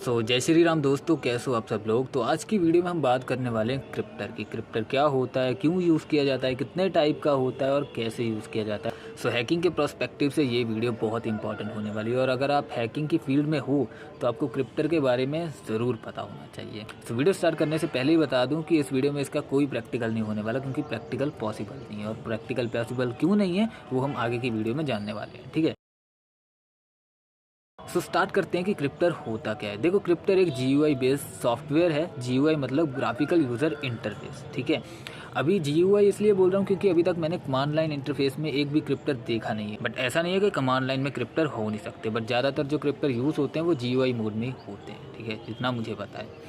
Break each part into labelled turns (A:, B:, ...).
A: जय श्री राम दोस्तों, कैसे हो आप सब लोग। तो आज की वीडियो में हम बात करने वाले हैं क्रिप्टर की। क्रिप्टर क्या होता है, क्यों यूज़ किया जाता है, कितने टाइप का होता है और कैसे यूज़ किया जाता है। हैकिंग के पर्सपेक्टिव से ये वीडियो बहुत इंपॉर्टेंट होने वाली है और अगर आप हैकिंग की फील्ड में हो तो आपको क्रिप्टर के बारे में ज़रूर पता होना चाहिए। वीडियो स्टार्ट करने से पहले ही बता दूँ कि इस वीडियो में इसका कोई प्रैक्टिकल नहीं होने वाला, क्योंकि प्रैक्टिकल पॉसिबल नहीं है और प्रैक्टिकल पॉसिबल क्यों नहीं है वो हम आगे की वीडियो में जानने वाले हैं, ठीक है। स्टार्ट करते हैं कि क्रिप्टर होता क्या है। देखो, क्रिप्टर एक GUI बेस्ड सॉफ्टवेयर है। GUI मतलब ग्राफिकल यूज़र इंटरफेस, ठीक है। अभी GUI इसलिए बोल रहा हूँ क्योंकि अभी तक मैंने कमांड लाइन इंटरफेस में एक भी क्रिप्टर देखा नहीं है। बट ऐसा नहीं है कि कमांड लाइन में क्रिप्टर हो नहीं सकते, बट ज़्यादातर जो क्रिप्टर यूज़ होते हैं वो GUI मोड में होते हैं, ठीक है, जितना मुझे पता है।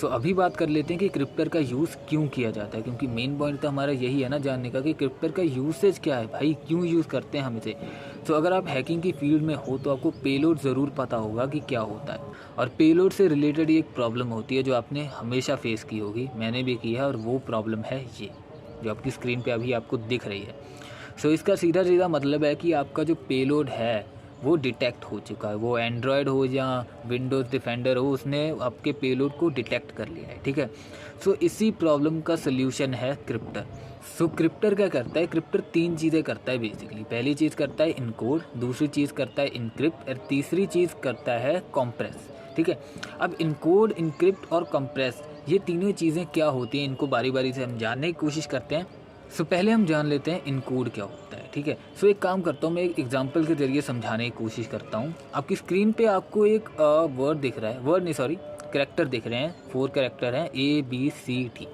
A: अभी बात कर लेते हैं कि क्रिप्टर का यूज़ क्यों किया जाता है, क्योंकि मेन पॉइंट तो हमारा यही है ना जानने का कि क्रिप्टर का यूसेज क्या है भाई, क्यों यूज़ करते हैं हम इसे। अगर आप हैकिंग की फील्ड में हो तो आपको पेलोड ज़रूर पता होगा कि क्या होता है। और पेलोड से रिलेटेड एक प्रॉब्लम होती है जो आपने हमेशा फेस की होगी, मैंने भी की है, और वो प्रॉब्लम है ये जो आपकी स्क्रीन पे अभी आपको दिख रही है। इसका सीधा सीधा मतलब है कि आपका जो पेलोड है वो डिटेक्ट हो चुका है। वो एंड्रॉयड हो या विंडोज़ डिफेंडर हो, उसने आपके पेलोड को डिटेक्ट कर लिया है, ठीक है। इसी प्रॉब्लम का सल्यूशन है क्रिप्टर। क्रिप्टर क्या करता है? क्रिप्टर तीन चीज़ें करता है बेसिकली। पहली चीज़ करता है इनकोड, दूसरी चीज़ करता है इनक्रिप्ट और तीसरी चीज़ करता है कॉम्प्रेस, ठीक है। अब इनकोड, इनक्रिप्ट और कॉम्प्रेस, ये तीनों चीज़ें क्या होती हैं, इनको बारी बारी से हम जानने की कोशिश करते हैं। पहले हम जान लेते हैं इनकोड क्या होता है, ठीक है। एक काम करता हूँ, मैं एक एग्जांपल के जरिए समझाने की कोशिश करता हूँ। आपकी स्क्रीन पे आपको एक वर्ड दिख रहा है, वर्ड नहीं सॉरी कैरेक्टर दिख रहे हैं, 4 कैरेक्टर हैं ABCD,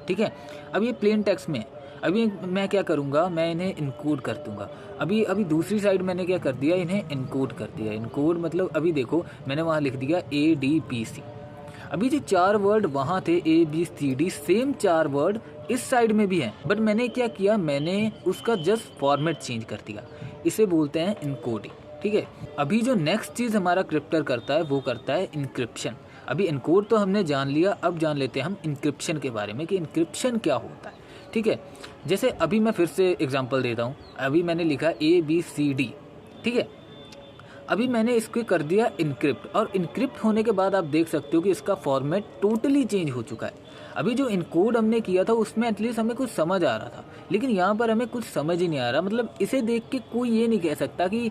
A: ठीक है। अब ये प्लेन टेक्स्ट में है। अभी मैं क्या करूँगा, मैं इन्हें इनकोड कर दूँगा। अभी दूसरी साइड मैंने क्या कर दिया, इन्हें इनकोड कर दिया। इनकोड मतलब अभी देखो मैंने वहाँ लिख दिया ADBC। अभी जो 4 वर्ड वहाँ थे ABCD, सेम 4 वर्ड इस साइड में भी हैं, बट मैंने क्या किया, मैंने उसका जस्ट फॉर्मेट चेंज कर दिया। इसे बोलते हैं इनकोडिंग, ठीक है। अभी जो नेक्स्ट चीज़ हमारा क्रिप्टर करता है वो करता है इनक्रिप्शन। अभी इनकोड तो हमने जान लिया, अब जान लेते हैं हम इनक्रिप्शन के बारे में कि इनक्रिप्शन क्या होता है, ठीक है। जैसे अभी मैं फिर से एग्जांपल देता हूँ। अभी मैंने लिखा ABCD, ठीक है। अभी मैंने इसको कर दिया इनक्रिप्ट, और इनक्रिप्ट होने के बाद आप देख सकते हो कि इसका फॉर्मेट टोटली चेंज हो चुका है। अभी जो इनकोड हमने किया था उसमें एटलीस्ट हमें कुछ समझ आ रहा था, लेकिन यहाँ पर हमें कुछ समझ ही नहीं आ रहा। मतलब इसे देख के कोई ये नहीं कह सकता कि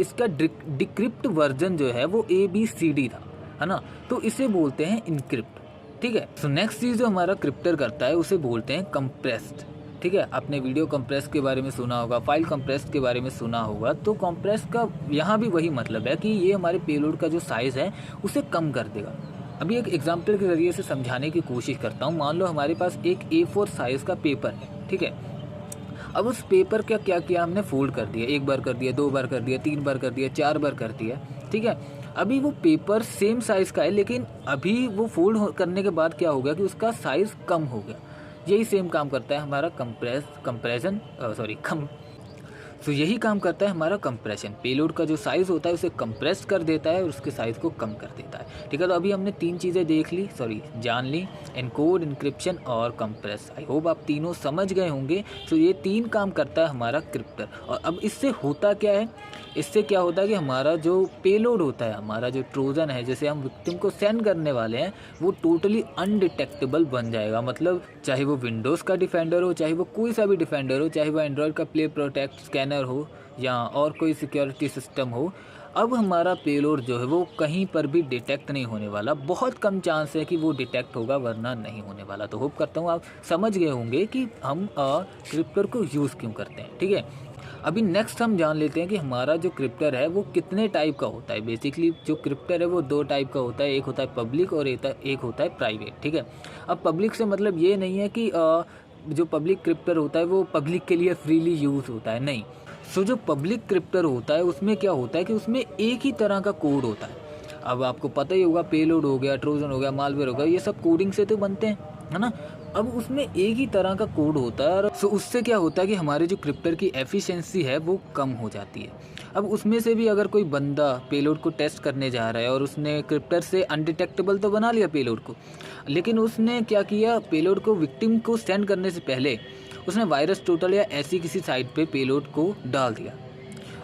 A: इसका डिक्रिप्ट वर्जन जो है वो ABCD था, है ना। तो इसे बोलते हैं इनक्रिप्ट, ठीक है। नेक्स्ट चीज़ जो हमारा क्रिप्टर करता है उसे बोलते हैं कंप्रेस्ड, ठीक है। आपने वीडियो कंप्रेस के बारे में सुना होगा, फाइल कंप्रेस के बारे में सुना होगा। तो कंप्रेस का यहाँ भी वही मतलब है कि ये हमारे पेलोड का जो साइज़ है उसे कम कर देगा। अभी एक एग्जांपल के ज़रिए से समझाने की कोशिश करता हूँ। मान लो हमारे पास एक A4 साइज़ का पेपर है, ठीक है। अब उस पेपर का क्या किया हमने, फोल्ड कर दिया। 1 बार कर दिया, 2 बार कर दिया, 3 बार कर दिया, 4 बार कर दिया, ठीक है। अभी वो पेपर सेम साइज़ का है, लेकिन अभी वो फोल्ड करने के बाद क्या हो गया कि उसका साइज़ कम हो गया। यही सेम काम करता है हमारा यही काम करता है हमारा कंप्रेशन। पेलोड का जो साइज़ होता है उसे कंप्रेस कर देता है और उसके साइज़ को कम कर देता है, ठीक है। तो अभी हमने 3 चीज़ें जान ली, इनकोड, इनक्रिप्शन और कंप्रेस। आई होप आप तीनों समझ गए होंगे। ये 3 काम करता है हमारा क्रिप्टर। और अब इससे होता क्या है, इससे क्या होता है कि हमारा जो पेलोड होता है, हमारा जो ट्रोजन है, जैसे हम विक्टिम को सेंड करने वाले हैं, वो टोटली अनडिटेक्टेबल बन जाएगा। मतलब चाहे वो विंडोज़ का डिफेंडर हो, चाहे वो कोई सा भी डिफेंडर हो, चाहे वो एंड्रॉयड का प्ले प्रोटेक्ट स्कैनर हो या और कोई सिक्योरिटी सिस्टम हो, अब हमारा पेलोड जो है वो कहीं पर भी डिटेक्ट नहीं होने वाला। बहुत कम चांस है कि वो डिटेक्ट होगा, वरना नहीं होने वाला। तो होप करता हूँ आप समझ गए होंगे कि हम क्रिप्टर को यूज़ क्यों करते हैं, ठीक है। अभी नेक्स्ट हम जान लेते हैं कि हमारा जो क्रिप्टर है वो कितने टाइप का होता है। बेसिकली जो क्रिप्टर है वो 2 टाइप का होता है, एक होता है पब्लिक और एक होता है प्राइवेट, ठीक है। अब पब्लिक से मतलब ये नहीं है कि जो पब्लिक क्रिप्टर होता है वो पब्लिक के लिए फ्रीली यूज़ होता है, नहीं। जो पब्लिक क्रिप्टर होता है उसमें क्या होता है कि उसमें एक ही तरह का कोड होता है। अब आपको पता ही होगा, पेलोड हो गया, ट्रोजन हो गया, मालवेयर हो गया, ये सब कोडिंग से तो बनते हैं, है ना। अब उसमें एक ही तरह का कोड होता है, और उससे क्या होता है कि हमारे जो क्रिप्टर की एफिशिएंसी है वो कम हो जाती है। अब उसमें से भी अगर कोई बंदा पेलोड को टेस्ट करने जा रहा है और उसने क्रिप्टर से अनडिटेक्टेबल तो बना लिया पेलोड को, लेकिन उसने क्या किया, पेलोड को विक्टिम को सेंड करने से पहले उसने वायरस टोटल या ऐसी किसी साइट पे पेलोड को डाल दिया।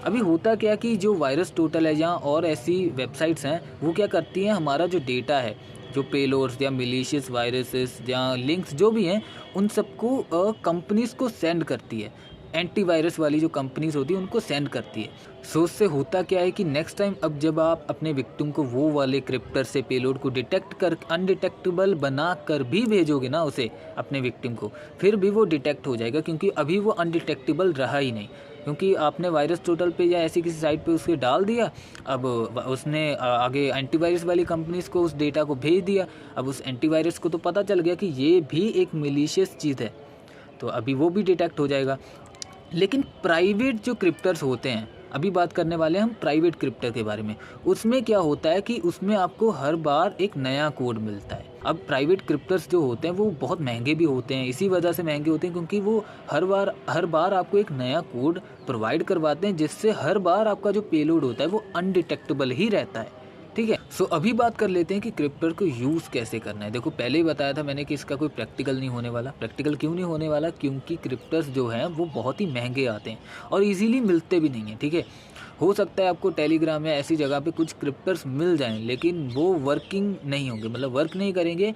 A: अभी होता क्या कि जो वायरस टोटल है या और ऐसी वेबसाइट्स हैं वो क्या करती हैं, हमारा जो डेटा है, जो पेलोड्स या मिलीशियस वायरसेस या लिंक्स जो भी हैं, उन सबको कंपनीज़ को सेंड करती है। एंटीवायरस वाली जो कंपनीज़ होती है उनको सेंड करती है। सो उससे होता क्या है कि नेक्स्ट टाइम अब जब आप अपने विक्टिम को वो वाले क्रिप्टर से पेलोड को डिटेक्ट कर अनडिटेक्टेबल बना कर भी भेजोगे ना उसे अपने विक्टिम को, फिर भी वो डिटेक्ट हो जाएगा, क्योंकि अभी वो अनडिटेक्टेबल रहा ही नहीं, क्योंकि आपने वायरस टोटल पे या ऐसी किसी साइट पे उसके डाल दिया। अब उसने आगे एंटीवायरस वाली कंपनीज़ को उस डेटा को भेज दिया। अब उस एंटीवायरस को तो पता चल गया कि ये भी एक मिलीशियस चीज़ है, तो अभी वो भी डिटेक्ट हो जाएगा। लेकिन प्राइवेट जो क्रिप्टर्स होते हैं, अभी बात करने वाले हैं हम प्राइवेट क्रिप्टर के बारे में। उसमें क्या होता है कि उसमें आपको हर बार एक नया कोड मिलता है। अब प्राइवेट क्रिप्टर्स जो होते हैं वो बहुत महंगे भी होते हैं, इसी वजह से महंगे होते हैं क्योंकि वो हर बार आपको एक नया कोड प्रोवाइड करवाते हैं, जिससे हर बार आपका जो पेलोड होता है वो अनडिटेक्टेबल ही रहता है। ठीक है, सो अभी बात कर लेते हैं कि क्रिप्टर को यूज़ कैसे करना है। देखो पहले ही बताया था मैंने कि इसका कोई प्रैक्टिकल नहीं होने वाला। प्रैक्टिकल क्यों नहीं होने वाला? क्योंकि क्रिप्टर्स जो हैं वो बहुत ही महंगे आते हैं और इजीली मिलते भी नहीं हैं। ठीक है, हो सकता है आपको टेलीग्राम या ऐसी जगह पे कुछ क्रिप्टर्स मिल जाएं, लेकिन वो वर्किंग नहीं होंगे, मतलब वर्क नहीं करेंगे।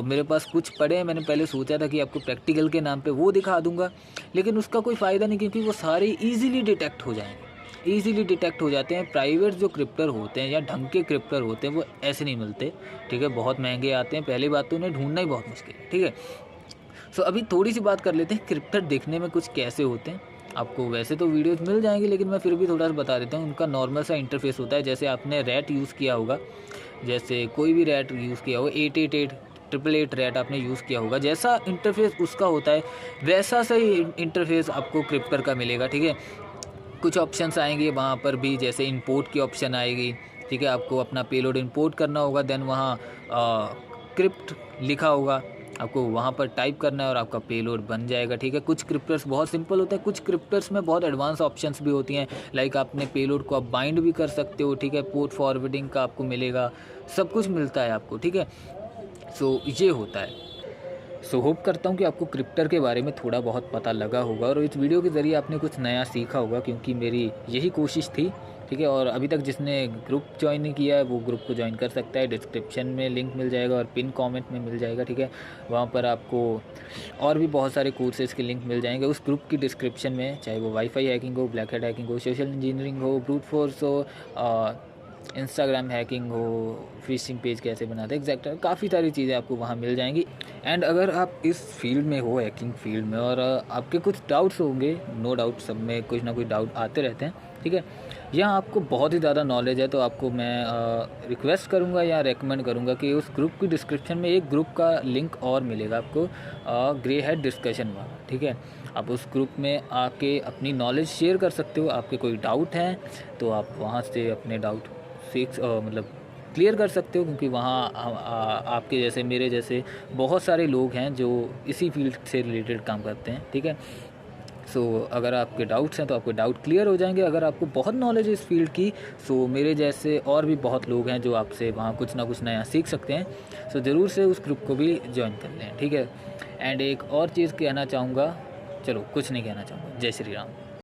A: मेरे पास कुछ पड़े हैं, मैंने पहले सोचा था कि आपको प्रैक्टिकल के नाम पे वो दिखा दूंगा, लेकिन उसका कोई फ़ायदा नहीं, क्योंकि वो सारे ईजिली डिटेक्ट हो जाएंगे, ईजिली डिटेक्ट हो जाते हैं। प्राइवेट जो क्रिप्टर होते हैं या ढंग के क्रिप्टर होते हैं वो ऐसे नहीं मिलते। ठीक है, बहुत महंगे आते हैं। पहली बात तो उन्हें ढूंढना ही बहुत मुश्किल है। ठीक है, सो अभी थोड़ी सी बात कर लेते हैं क्रिप्टर देखने में कुछ कैसे होते हैं। आपको वैसे तो वीडियोस मिल जाएंगे, लेकिन मैं फिर भी थोड़ा सा बता देता हूँ। उनका नॉर्मल सा इंटरफेस होता है, जैसे आपने रैट यूज़ किया होगा, जैसे कोई भी रैट यूज़ किया होगा, 888 रैट आपने यूज़ किया होगा, जैसा इंटरफेस उसका होता है वैसा सही इंटरफेस आपको क्रिप्टर का मिलेगा। ठीक है, कुछ ऑप्शंस आएंगे वहाँ पर भी, जैसे इंपोर्ट की ऑप्शन आएगी। ठीक है, आपको अपना पेलोड इंपोर्ट करना होगा, देन वहाँ क्रिप्ट लिखा होगा, आपको वहाँ पर टाइप करना है और आपका पेलोड बन जाएगा। ठीक है, कुछ क्रिप्टर्स बहुत सिंपल होता है, कुछ क्रिप्टर्स में बहुत एडवांस ऑप्शंस भी होती हैं, लाइक आपने पेलोड को आप बाइंड भी कर सकते हो। ठीक है, पोर्ट फॉरवर्डिंग का आपको मिलेगा, सब कुछ मिलता है आपको। ठीक है, सो ये होता है। सो होप करता हूँ कि आपको क्रिप्टर के बारे में थोड़ा बहुत पता लगा होगा और इस वीडियो के ज़रिए आपने कुछ नया सीखा होगा, क्योंकि मेरी यही कोशिश थी। ठीक है, और अभी तक जिसने ग्रुप ज्वाइन नहीं किया है वो ग्रुप को ज्वाइन कर सकता है। डिस्क्रिप्शन में लिंक मिल जाएगा और पिन कमेंट में मिल जाएगा। ठीक है, वहाँ पर आपको और भी बहुत सारे कोर्सेज़ के लिंक मिल जाएंगे उस ग्रुप की डिस्क्रिप्शन में, चाहे वो वाईफाई हैकिंग हो, ब्लैक हैट हैकिंग हो, सोशल इंजीनियरिंग हो, ब्रूट फोर्स हो, इंस्टाग्राम हैकिंग हो, फिशिंग पेज कैसे बनाते हैं, एग्जैक्ट काफ़ी सारी चीज़ें आपको वहाँ मिल जाएंगी। एंड अगर आप इस फील्ड में हो, हैकिंग फील्ड में, और आपके कुछ डाउट्स होंगे, नो डाउट सब में कुछ ना कुछ डाउट आते रहते हैं। ठीक है, या आपको बहुत ही ज़्यादा नॉलेज है, तो आपको मैं रिक्वेस्ट करूँगा या रेकमेंड करूँगा कि उस ग्रुप की डिस्क्रिप्शन में एक ग्रुप का लिंक और मिलेगा आपको, ग्रे हेड डिस्कशन वाला। ठीक है, आप उस ग्रुप में आके अपनी नॉलेज शेयर कर सकते हो। आपके कोई डाउट हैं तो आप वहाँ से अपने डाउट मतलब क्लियर कर सकते हो, क्योंकि वहाँ आपके जैसे मेरे जैसे बहुत सारे लोग हैं जो इसी फील्ड से रिलेटेड काम करते हैं। ठीक है, सो अगर आपके डाउट्स हैं तो आपके डाउट क्लियर हो जाएंगे। अगर आपको बहुत नॉलेज है इस फील्ड की, सो मेरे जैसे और भी बहुत लोग हैं जो आपसे वहाँ कुछ ना कुछ नया सीख सकते हैं। सो ज़रूर से उस ग्रुप को भी ज्वाइन कर लें। ठीक है, एंड एक और चीज़ कहना चाहूँगा, चलो कुछ नहीं कहना चाहूँगा, जय श्री राम।